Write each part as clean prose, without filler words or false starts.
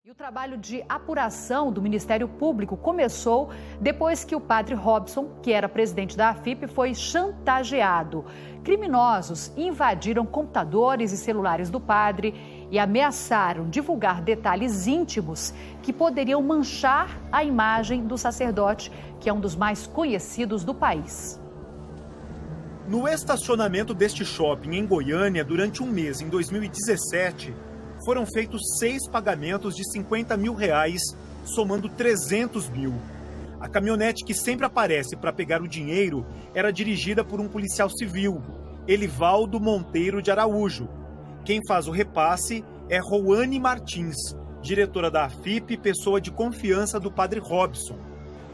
E o trabalho de apuração do Ministério Público começou depois que o padre Robson, que era presidente da AFIP, foi chantageado. Criminosos invadiram computadores e celulares do padre e ameaçaram divulgar detalhes íntimos que poderiam manchar a imagem do sacerdote, que é um dos mais conhecidos do país. No estacionamento deste shopping em Goiânia, durante um mês, em 2017, foram feitos 6 pagamentos de R$50 mil, somando 300 mil. A caminhonete que sempre aparece para pegar o dinheiro era dirigida por um policial civil, Elivaldo Monteiro de Araújo. Quem faz o repasse é Roane Martins, diretora da AFIP, pessoa de confiança do padre Robson.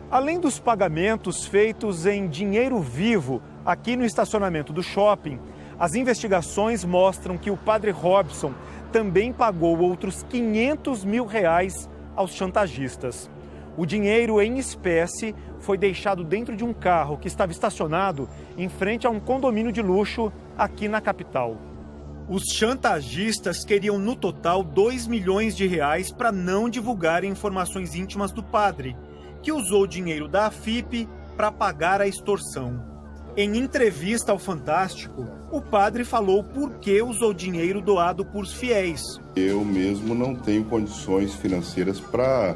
Além dos pagamentos feitos em dinheiro vivo aqui no estacionamento do shopping, as investigações mostram que o padre Robson também pagou outros R$500 mil aos chantagistas. O dinheiro em espécie foi deixado dentro de um carro que estava estacionado em frente a um condomínio de luxo aqui na capital. Os chantagistas queriam no total R$2 milhões para não divulgarem informações íntimas do padre, que usou o dinheiro da AFIP para pagar a extorsão. Em entrevista ao Fantástico, o padre falou por que usou dinheiro doado por fiéis. Eu mesmo não tenho condições financeiras para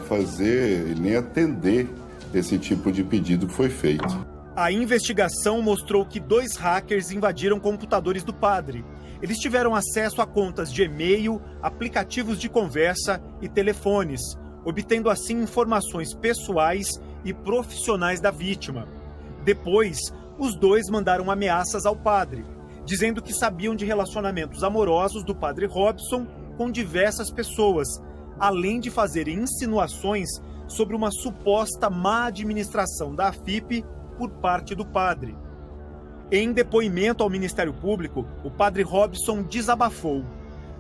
fazer e nem atender esse tipo de pedido que foi feito. A investigação mostrou que 2 hackers invadiram computadores do padre. Eles tiveram acesso a contas de e-mail, aplicativos de conversa e telefones, obtendo assim informações pessoais e profissionais da vítima. Depois, os 2 mandaram ameaças ao padre, dizendo que sabiam de relacionamentos amorosos do padre Robson com diversas pessoas, além de fazerem insinuações sobre uma suposta má administração da AFIP por parte do padre. Em depoimento ao Ministério Público, o padre Robson desabafou.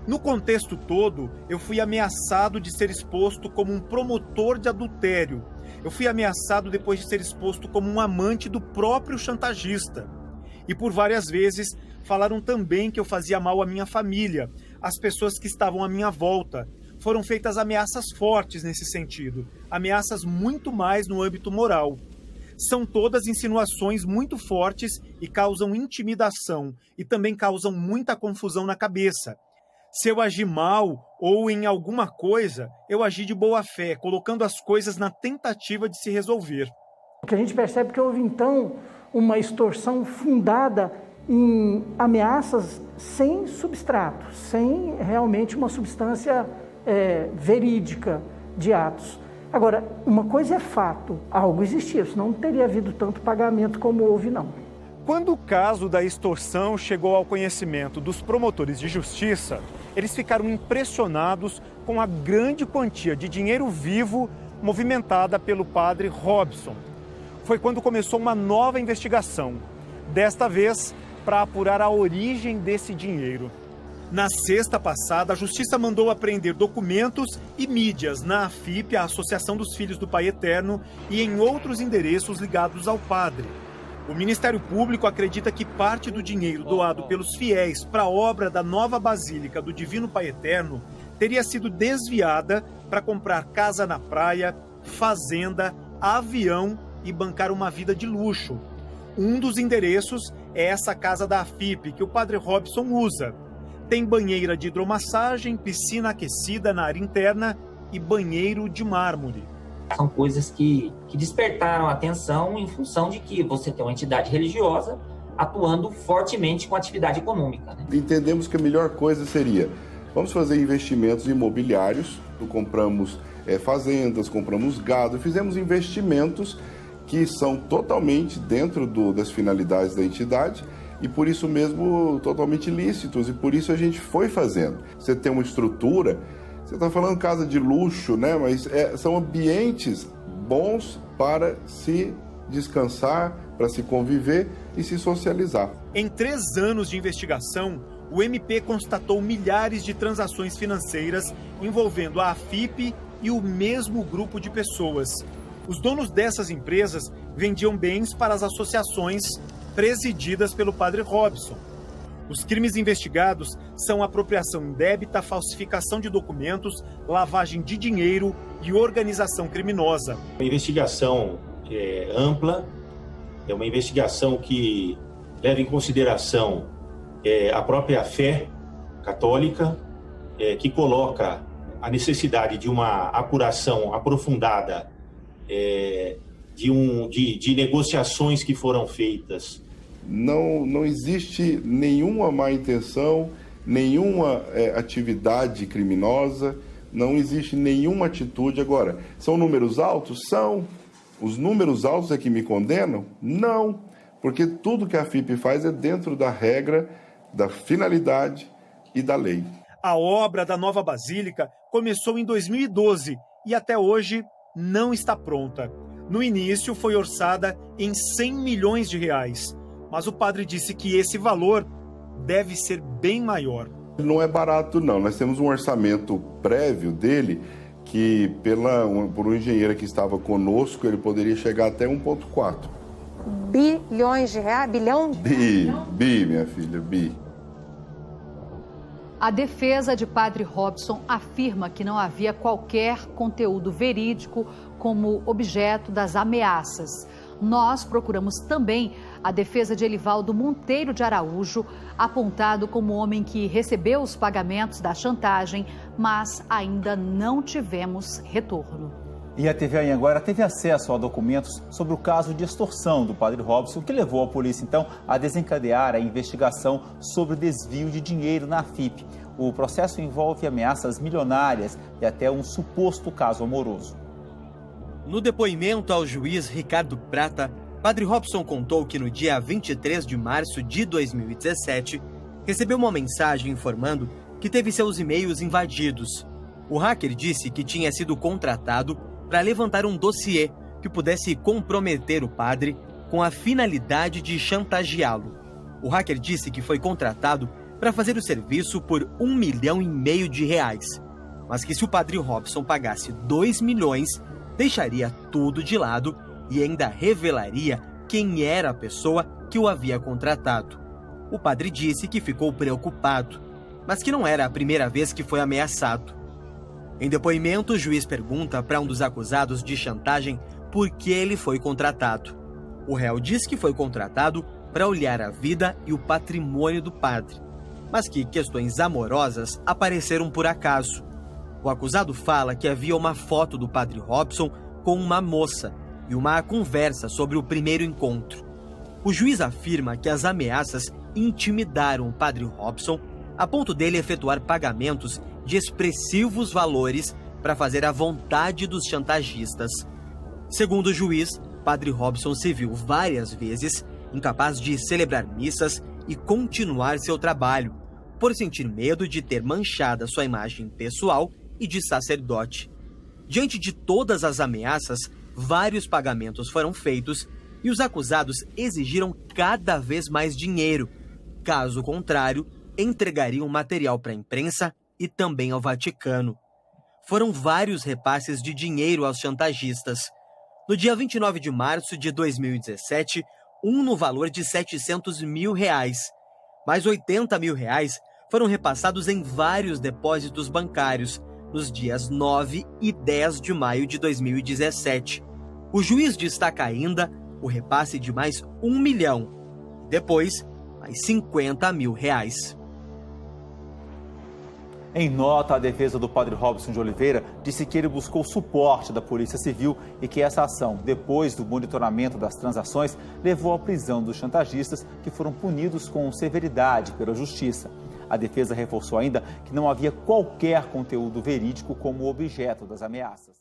No contexto todo, eu fui ameaçado de ser exposto como um promotor de adultério. Eu fui ameaçado depois de ser exposto como um amante do próprio chantagista. E por várias vezes falaram também que eu fazia mal à minha família, às pessoas que estavam à minha volta. Foram feitas ameaças fortes nesse sentido, ameaças muito mais no âmbito moral. São todas insinuações muito fortes e causam intimidação e também causam muita confusão na cabeça. Se eu agi mal ou em alguma coisa, eu agi de boa fé, colocando as coisas na tentativa de se resolver. O que a gente percebe é que houve, então, uma extorsão fundada em ameaças sem substrato, sem realmente uma substância verídica de atos. Agora, uma coisa é fato, algo existia, senão não teria havido tanto pagamento como houve, não. Quando o caso da extorsão chegou ao conhecimento dos promotores de justiça, eles ficaram impressionados com a grande quantia de dinheiro vivo movimentada pelo padre Robson. Foi quando começou uma nova investigação, desta vez para apurar a origem desse dinheiro. Na sexta passada, a Justiça mandou apreender documentos e mídias na AFIP, a Associação dos Filhos do Pai Eterno, e em outros endereços ligados ao padre. O Ministério Público acredita que parte do dinheiro doado pelos fiéis para a obra da nova Basílica do Divino Pai Eterno teria sido desviada para comprar casa na praia, fazenda, avião e bancar uma vida de luxo. Um dos endereços é essa casa da AFIP que o padre Robson usa. Tem banheira de hidromassagem, piscina aquecida na área interna e banheiro de mármore. São coisas que despertaram a atenção em função de que você tem uma entidade religiosa atuando fortemente com atividade econômica, né? Entendemos que a melhor coisa seria, vamos fazer investimentos imobiliários, compramos fazendas, compramos gado, fizemos investimentos que são totalmente dentro das finalidades da entidade e por isso mesmo totalmente lícitos, e por isso a gente foi fazendo. Você tem uma estrutura, você está falando casa de luxo, né? Mas são ambientes bons para se descansar, para se conviver e se socializar. Em 3 anos de investigação, o MP constatou milhares de transações financeiras envolvendo a AFIP e o mesmo grupo de pessoas. Os donos dessas empresas vendiam bens para as associações presididas pelo padre Robson. Os crimes investigados são apropriação indébita, falsificação de documentos, lavagem de dinheiro e organização criminosa. A investigação é ampla, é uma investigação que leva em consideração a própria fé católica, que coloca a necessidade de uma apuração aprofundada de negociações que foram feitas. Não existe nenhuma má intenção, nenhuma atividade criminosa, não existe nenhuma atitude. Agora, são números altos? São. Os números altos é que me condenam? Não, porque tudo que a FIP faz é dentro da regra, da finalidade e da lei. A obra da nova Basílica começou em 2012 e até hoje não está pronta. No início foi orçada em 100 milhões de reais, mas o padre disse que esse valor deve ser bem maior. Não é barato não, nós temos um orçamento prévio dele que por um engenheiro que estava conosco ele poderia chegar até 1,4. Bilhões de reais? Bilhão? Bi, minha filha, bi. A defesa de Padre Robson afirma que não havia qualquer conteúdo verídico como objeto das ameaças. Nós procuramos também a defesa de Elivaldo Monteiro de Araújo, apontado como o homem que recebeu os pagamentos da chantagem, mas ainda não tivemos retorno. E a TV Anhanguera teve acesso a documentos sobre o caso de extorsão do Padre Robson, que levou a polícia, então, a desencadear a investigação sobre desvio de dinheiro na FIP. O processo envolve ameaças milionárias e até um suposto caso amoroso. No depoimento ao juiz Ricardo Prata, Padre Robson contou que no dia 23 de março de 2017, recebeu uma mensagem informando que teve seus e-mails invadidos. O hacker disse que tinha sido contratado para levantar um dossiê que pudesse comprometer o padre com a finalidade de chantageá-lo. O hacker disse que foi contratado para fazer o serviço por R$1,5 milhão de reais, mas que se o padre Robson pagasse 2 milhões, deixaria tudo de lado e ainda revelaria quem era a pessoa que o havia contratado. O padre disse que ficou preocupado, mas que não era a primeira vez que foi ameaçado. Em depoimento, o juiz pergunta para um dos acusados de chantagem por que ele foi contratado. O réu diz que foi contratado para olhar a vida e o patrimônio do padre, mas que questões amorosas apareceram por acaso. O acusado fala que havia uma foto do padre Robson com uma moça e uma conversa sobre o primeiro encontro. O juiz afirma que as ameaças intimidaram o padre Robson a ponto dele efetuar pagamentos de expressivos valores para fazer a vontade dos chantagistas. Segundo o juiz, padre Robson se viu várias vezes incapaz de celebrar missas e continuar seu trabalho, por sentir medo de ter manchado sua imagem pessoal e de sacerdote. Diante de todas as ameaças, vários pagamentos foram feitos e os acusados exigiram cada vez mais dinheiro. Caso contrário, entregariam material para a imprensa e também ao Vaticano. Foram vários repasses de dinheiro aos chantagistas. No dia 29 de março de 2017, um no valor de R$700 mil. Mais R$80 mil foram repassados em vários depósitos bancários nos dias 9 e 10 de maio de 2017. O juiz destaca ainda o repasse de mais R$1 milhão e depois mais R$50 mil. Em nota, a defesa do padre Robson de Oliveira disse que ele buscou suporte da Polícia Civil e que essa ação, depois do monitoramento das transações, levou à prisão dos chantagistas, que foram punidos com severidade pela Justiça. A defesa reforçou ainda que não havia qualquer conteúdo verídico como objeto das ameaças.